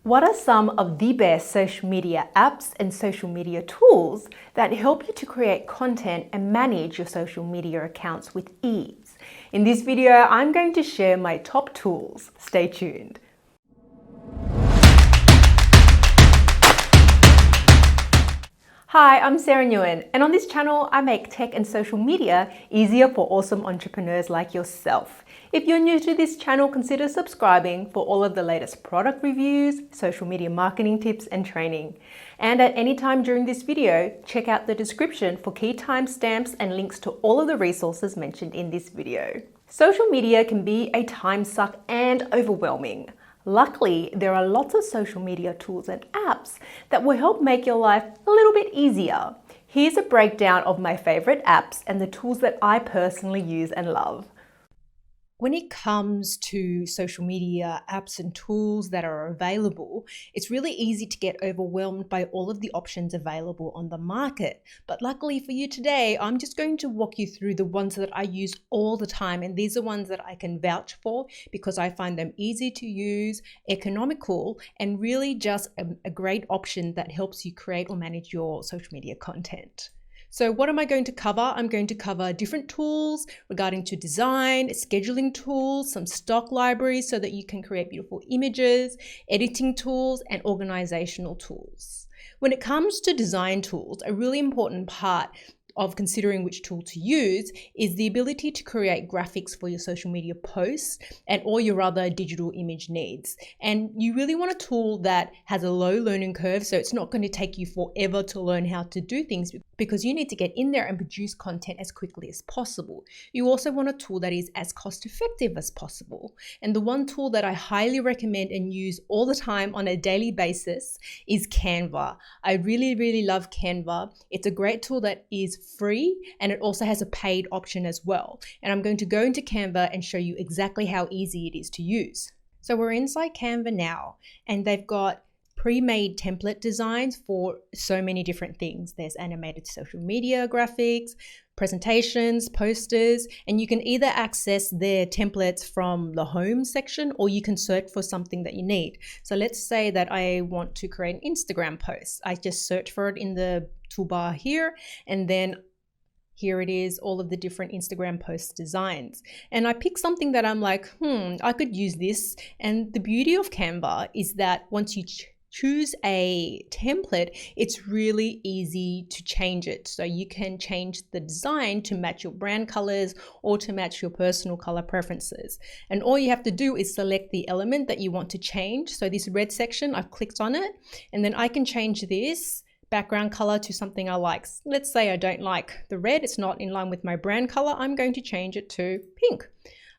What are some of the best social media apps and social media tools that help you to create content and manage your social media accounts with ease? In this video, I'm going to share my top tools. Stay tuned. Hi, I'm Sarah Nguyen, and on this channel, I make tech and social media easier for awesome entrepreneurs like yourself. If you're new to this channel, consider subscribing for all of the latest product reviews, social media marketing tips, and training. And at any time during this video, check out the description for key timestamps and links to all of the resources mentioned in this video. Social media can be a time suck and overwhelming. Luckily, there are lots of social media tools and apps that will help make your life a little bit easier. Here's a breakdown of my favorite apps and the tools that I personally use and love. When it comes to social media apps and tools that are available, it's really easy to get overwhelmed by all of the options available on the market. But luckily for you today, I'm just going to walk you through the ones that I use all the time. And these are ones that I can vouch for because I find them easy to use, economical, and really just a great option that helps you create or manage your social media content. So what am I going to cover? I'm going to cover different tools regarding to design, scheduling tools, some stock libraries so that you can create beautiful images, editing tools, and organizational tools. When it comes to design tools, a really important part of considering which tool to use is the ability to create graphics for your social media posts and all your other digital image needs. And you really want a tool that has a low learning curve, so it's not going to take you forever to learn how to do things because you need to get in there and produce content as quickly as possible. You also want a tool that is as cost effective as possible. And the one tool that I highly recommend and use all the time on a daily basis is Canva. I really love Canva. It's a great tool that is free and it also has a paid option as well. And I'm going to go into Canva and show you exactly how easy it is to use. So we're inside Canva now and they've got pre-made template designs for so many different things. There's animated social media graphics, presentations, posters, and you can either access their templates from the home section or you can search for something that you need. So let's say that I want to create an Instagram post. I just search for it in the toolbar here, and then here it is, all of the different Instagram post designs. And I pick something that I'm like, I could use this. And the beauty of Canva is that once you choose a template, it's really easy to change it. So you can change the design to match your brand colors or to match your personal color preferences. And all you have to do is select the element that you want to change. So this red section, I've clicked on it, and then I can change this background color to something I like. Let's say I don't like the red, it's not in line with my brand color. I'm going to change it to pink.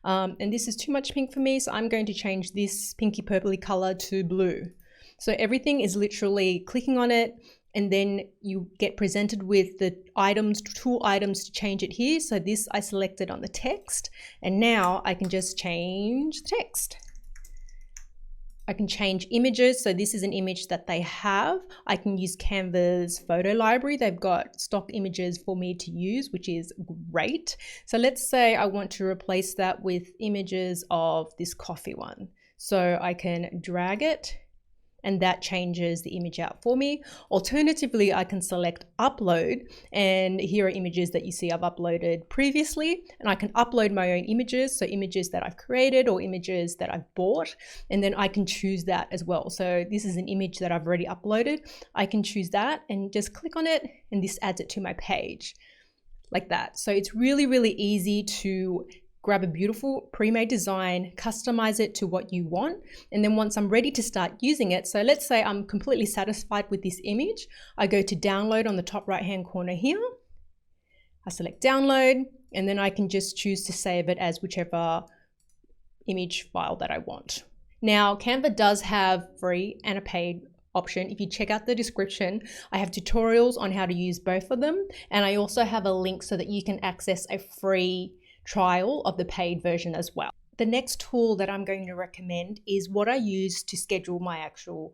And this is too much pink for me, so I'm going to change this pinky purpley color to blue. So everything is literally clicking on it, and then you get presented with the items, tool items to change it here. So this I selected on the text, and now I can just change the text. I can change images. So this is an image that they have. I can use Canva's photo library. They've got stock images for me to use, which is great. So let's say I want to replace that with images of this coffee one. So I can drag it and that changes the image out for me. Alternatively, I can select upload, and here are images that you see I've uploaded previously, and I can upload my own images, so images that I've created or images that I've bought, and then I can choose that as well. So this is an image that I've already uploaded. I can choose that and just click on it, and this adds it to my page like that. So it's really easy to grab a beautiful pre-made design, customize it to what you want. And then once I'm ready to start using it, so let's say I'm completely satisfied with this image, I go to download on the top right-hand corner here. I select download, and then I can just choose to save it as whichever image file that I want. Now, Canva does have free and a paid option. If you check out the description, I have tutorials on how to use both of them. And I also have a link so that you can access a free trial of the paid version as well. The next tool that I'm going to recommend is what I use to schedule my actual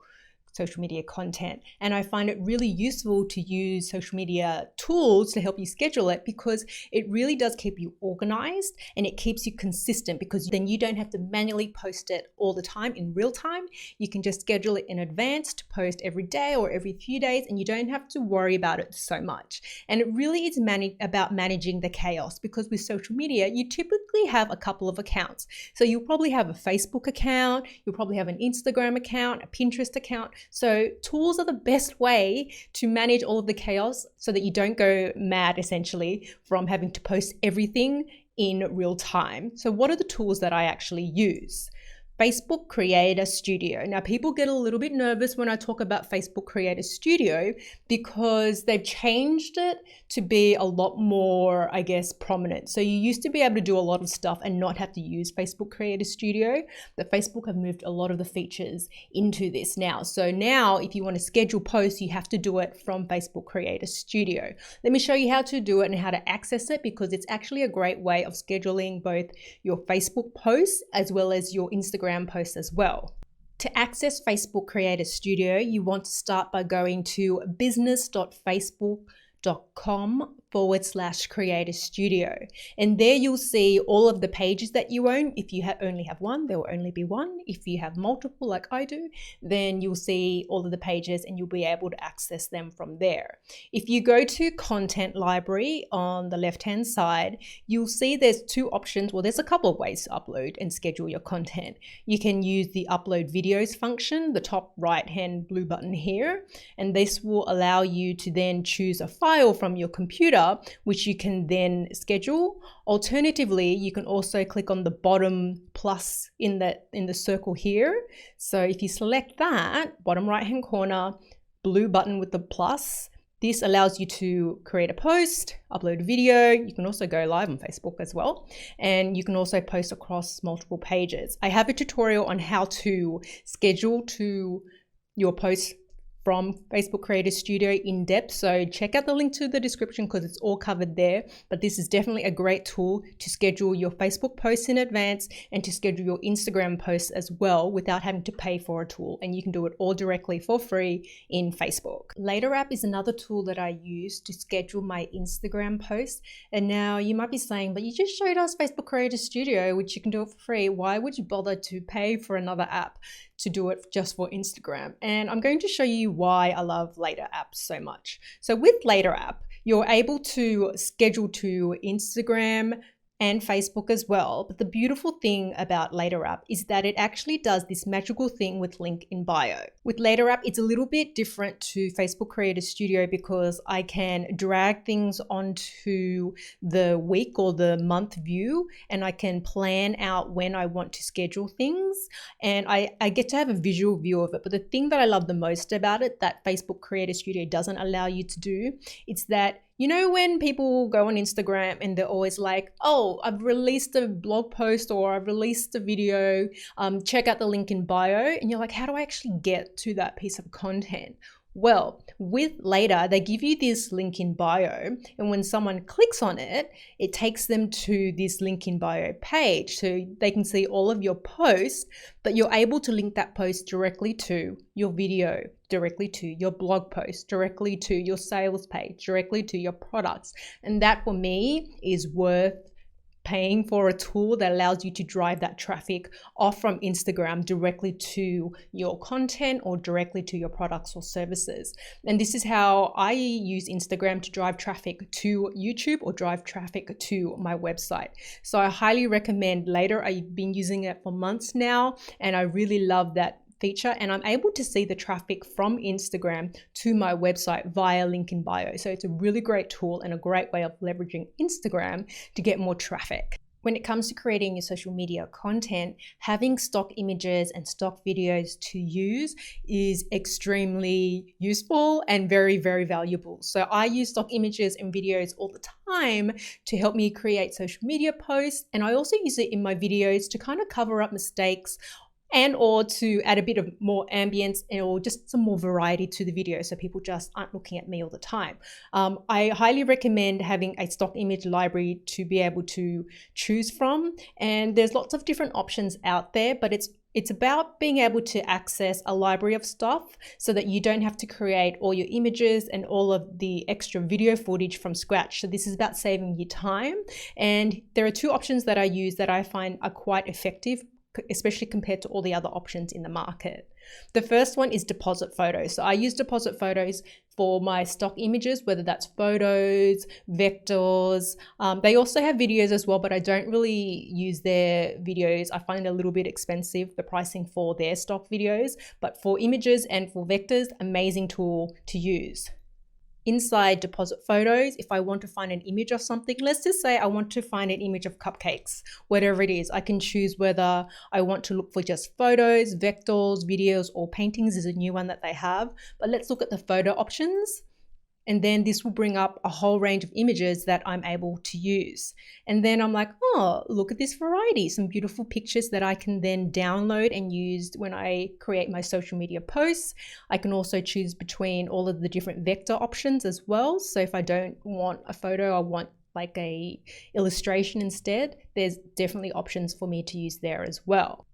social media content. And I find it really useful to use social media tools to help you schedule it, because it really does keep you organized and it keeps you consistent, because then you don't have to manually post it all the time in real time. You can just schedule it in advance to post every day or every few days, and you don't have to worry about it so much. And it really is about managing the chaos, because with social media, you typically have a couple of accounts. So you'll probably have a Facebook account, you'll probably have an Instagram account, a Pinterest account. So tools are the best way to manage all of the chaos so that you don't go mad essentially from having to post everything in real time. So what are the tools that I actually use? Facebook Creator Studio. Now, people get a little bit nervous when I talk about Facebook Creator Studio because they've changed it to be a lot more, I guess, prominent. So you used to be able to do a lot of stuff and not have to use Facebook Creator Studio, but Facebook have moved a lot of the features into this now. So now if you want to schedule posts, you have to do it from Facebook Creator Studio. Let me show you how to do it and how to access it, because it's actually a great way of scheduling both your Facebook posts as well as your Instagram posts as well. To access Facebook Creator Studio, you want to start by going to business.facebook.com/Creator Studio. And there you'll see all of the pages that you own. If you only have one, there will only be one. If you have multiple like I do, then you'll see all of the pages and you'll be able to access them from there. If you go to Content Library on the left-hand side, you'll see there's two options. Well, there's a couple of ways to upload and schedule your content. You can use the Upload Videos function, the top right-hand blue button here, and this will allow you to then choose a file from your computer, which you can then schedule. Alternatively, you can also click on the bottom plus in the circle here. So if you select that, bottom right hand corner, blue button with the plus, this allows you to create a post, upload a video. You can also go live on Facebook as well. And you can also post across multiple pages. I have a tutorial on how to schedule to your posts from Facebook Creator Studio in depth. So check out the link to the description because it's all covered there. But this is definitely a great tool to schedule your Facebook posts in advance and to schedule your Instagram posts as well without having to pay for a tool. And you can do it all directly for free in Facebook. Later App is another tool that I use to schedule my Instagram posts. And now you might be saying, but you just showed us Facebook Creator Studio, which you can do it for free. Why would you bother to pay for another app to do it just for Instagram? And I'm going to show you why I love Later App so much. So with Later App, you're able to schedule to Instagram and Facebook as well. But the beautiful thing about Later App is that it actually does this magical thing with link in bio. With Later App, it's a little bit different to Facebook Creator Studio because I can drag things onto the week or the month view, and I can plan out when I want to schedule things, and I get to have a visual view of it. But the thing that I love the most about it that Facebook Creator Studio doesn't allow you to do, it's that, you know, when people go on Instagram and they're always like, oh, I've released a blog post or I've released a video, check out the link in bio. And you're like, how do I actually get to that piece of content? Well, with Later, they give you this link in bio, and when someone clicks on it, it takes them to this link in bio page so they can see all of your posts, but you're able to link that post directly to your video, directly to your blog post, directly to your sales page, directly to your products. And that for me is worth paying for a tool that allows you to drive that traffic off from Instagram directly to your content or directly to your products or services. And this is how I use Instagram to drive traffic to YouTube or drive traffic to my website. So I highly recommend Later. I've been using it for months now, and I really love that feature, and I'm able to see the traffic from Instagram to my website via link in bio. So it's a really great tool and a great way of leveraging Instagram to get more traffic. When it comes to creating your social media content, having stock images and stock videos to use is extremely useful and very, very valuable. So I use stock images and videos all the time to help me create social media posts. And I also use it in my videos to kind of cover up mistakes and or to add a bit of more ambience or just some more variety to the video so people just aren't looking at me all the time. I highly recommend having a stock image library to be able to choose from, and there's lots of different options out there, but it's It's about being able to access a library of stuff so that you don't have to create all your images and all of the extra video footage from scratch. So this is about saving you time. And there are two options that I use that I find are quite effective, especially compared to all the other options in the market. The first one is Deposit Photos. So I use Deposit Photos for my stock images, whether that's photos, vectors. They also have videos as well, but I don't really use their videos. I find it a little bit expensive, the pricing for their stock videos, but for images and for vectors, amazing tool to use. Inside Deposit Photos, if I want to find an image of something, let's just say I want to find an image of cupcakes, whatever it is, I can choose whether I want to look for just photos, vectors, videos, or paintings is a new one that they have. But let's look at the photo options. And then this will bring up a whole range of images that I'm able to use. And then I'm like, oh, look at this variety, some beautiful pictures that I can then download and use when I create my social media posts. I can also choose between all of the different vector options as well. So if I don't want a photo, I want like a illustration instead, there's definitely options for me to use there as well.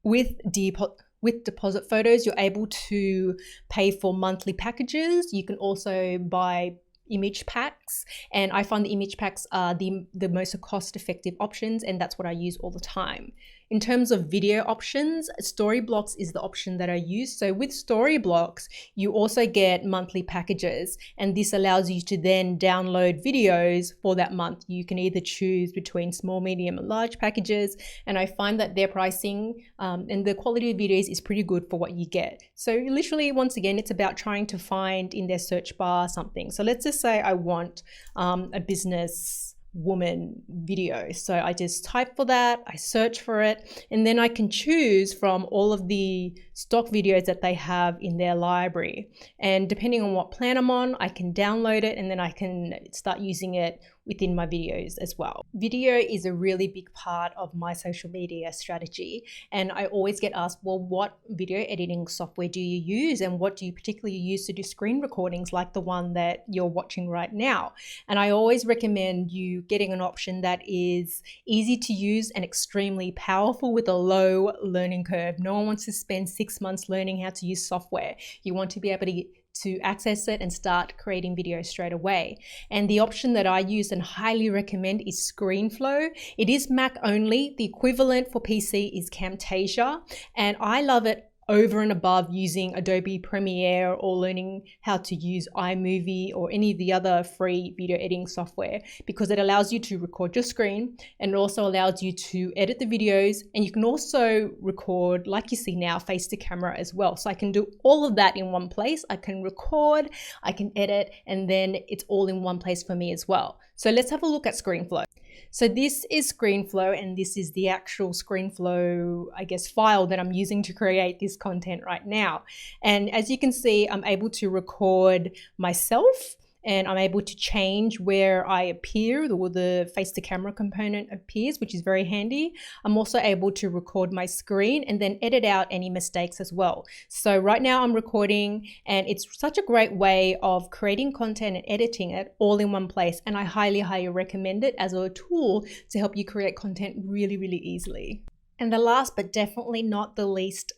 With Deposit Photos, you're able to pay for monthly packages. You can also buy image packs, and I find the image packs are the most cost-effective options, and that's what I use all the time. In terms of video options, Storyblocks is the option that I use. So with Storyblocks, you also get monthly packages, and this allows you to then download videos for that month. You can either choose between small, medium, and large packages, and I find that their pricing and the quality of videos is pretty good for what you get. So literally, once again, it's about trying to find in their search bar something. So let's just say I want a business woman video. So I just type for that, I search for it, and then I can choose from all of the stock videos that they have in their library. And depending on what plan I'm on, I can download it and then I can start using it within my videos as well. Video is a really big part of my social media strategy, and I always get asked, well, what video editing software do you use, and what do you particularly use to do screen recordings like the one that you're watching right now? And I always recommend you getting an option that is easy to use and extremely powerful with a low learning curve. No one wants to spend 6 months learning how to use software. You want to be able to access it and start creating videos straight away. And the option that I use and highly recommend is ScreenFlow. It is Mac only. The equivalent for PC is Camtasia, and I love it over and above using Adobe Premiere or learning how to use iMovie or any of the other free video editing software, because it allows you to record your screen and it also allows you to edit the videos, and you can also record, like you see now, face to camera as well. So I can do all of that in one place. I can record, I can edit, and then it's all in one place for me as well. So let's have a look at ScreenFlow. So this is ScreenFlow, and this is the actual ScreenFlow, I guess, file that I'm using to create this content right now. And as you can see, I'm able to record myself, and I'm able to change where I appear, or the face to camera component appears, which is very handy. I'm also able to record my screen and then edit out any mistakes as well. So right now I'm recording, and it's such a great way of creating content and editing it all in one place. And I highly, highly recommend it as a tool to help you create content really, really easily. And the last, but definitely not the least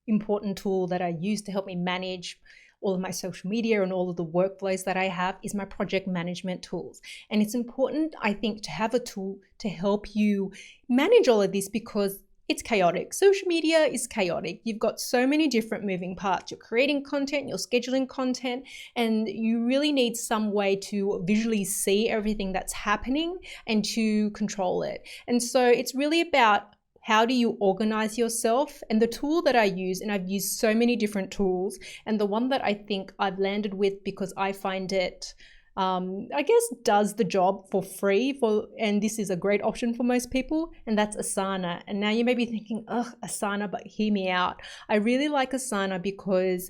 important tool that I use to help me manage all of my social media and all of the workflows that I have is my project management tools. And it's important, I think, to have a tool to help you manage all of this, because it's chaotic. Social media is chaotic. You've got so many different moving parts. You're creating content, you're scheduling content, and you really need some way to visually see everything that's happening and to control it. And so it's really about how do you organize yourself? And the tool that I use, and I've used so many different tools, and the one that I think I've landed with because I find it, I guess, does the job for free, and this is a great option for most people, and that's Asana. And now you may be thinking, ugh, Asana, but hear me out. I really like Asana because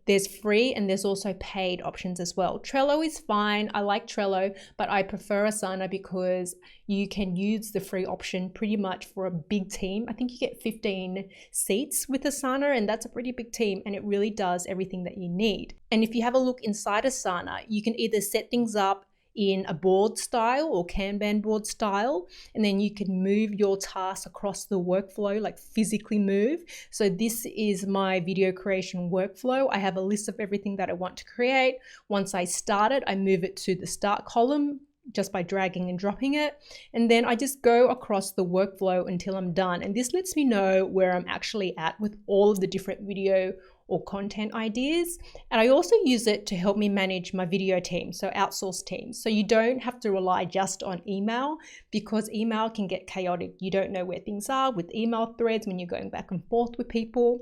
there's free and there's also paid options as well. Trello is fine. I like Trello, but I prefer Asana because you can use the free option pretty much for a big team. I think you get 15 seats with Asana, and that's a pretty big team, and it really does everything that you need. And if you have a look inside Asana, you can either set things up in a board style or Kanban board style, and then you can move your tasks across the workflow, like physically move. So this is my video creation workflow. I have a list of everything that I want to create. Once I start it, I move it to the start column just by dragging and dropping it. And then I just go across the workflow until I'm done. And this lets me know where I'm actually at with all of the different video or content ideas. And I also use it to help me manage my video team, so outsourced teams. So you don't have to rely just on email, because email can get chaotic. You don't know where things are with email threads when you're going back and forth with people.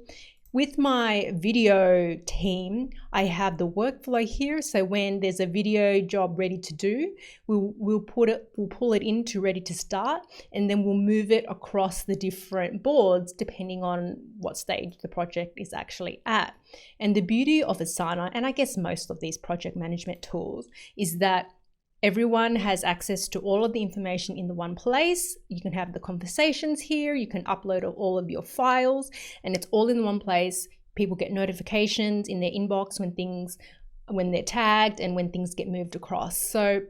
With my video team, I have the workflow here. So when there's a video job ready to do, we'll pull it into ready to start, and then we'll move it across the different boards depending on what stage the project is actually at. And the beauty of Asana, and I guess most of these project management tools, is that everyone has access to all of the information in the one place. You can have the conversations here, you can upload all of your files, and it's all in one place. People get notifications in their inbox when they're tagged and when things get moved across. So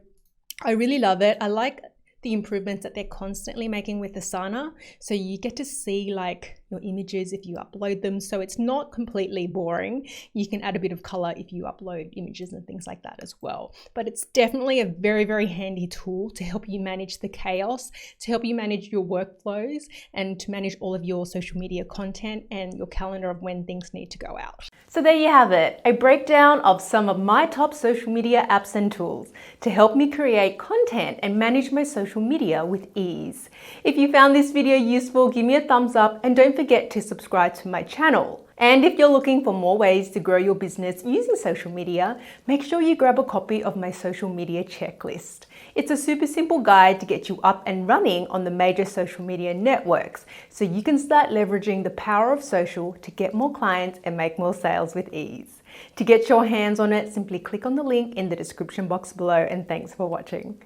I really love it. I like the improvements that they're constantly making with Asana. So you get to see like your images if you upload them. So it's not completely boring. You can add a bit of color if you upload images and things like that as well. But it's definitely a very, very handy tool to help you manage the chaos, to help you manage your workflows, and to manage all of your social media content and your calendar of when things need to go out. So there you have it, a breakdown of some of my top social media apps and tools to help me create content and manage my social media with ease. If you found this video useful, give me a thumbs up and don't forget to subscribe to my channel. And if you're looking for more ways to grow your business using social media, make sure you grab a copy of my social media checklist. It's a super simple guide to get you up and running on the major social media networks, so you can start leveraging the power of social to get more clients and make more sales with ease. To get your hands on it, simply click on the link in the description box below, and thanks for watching.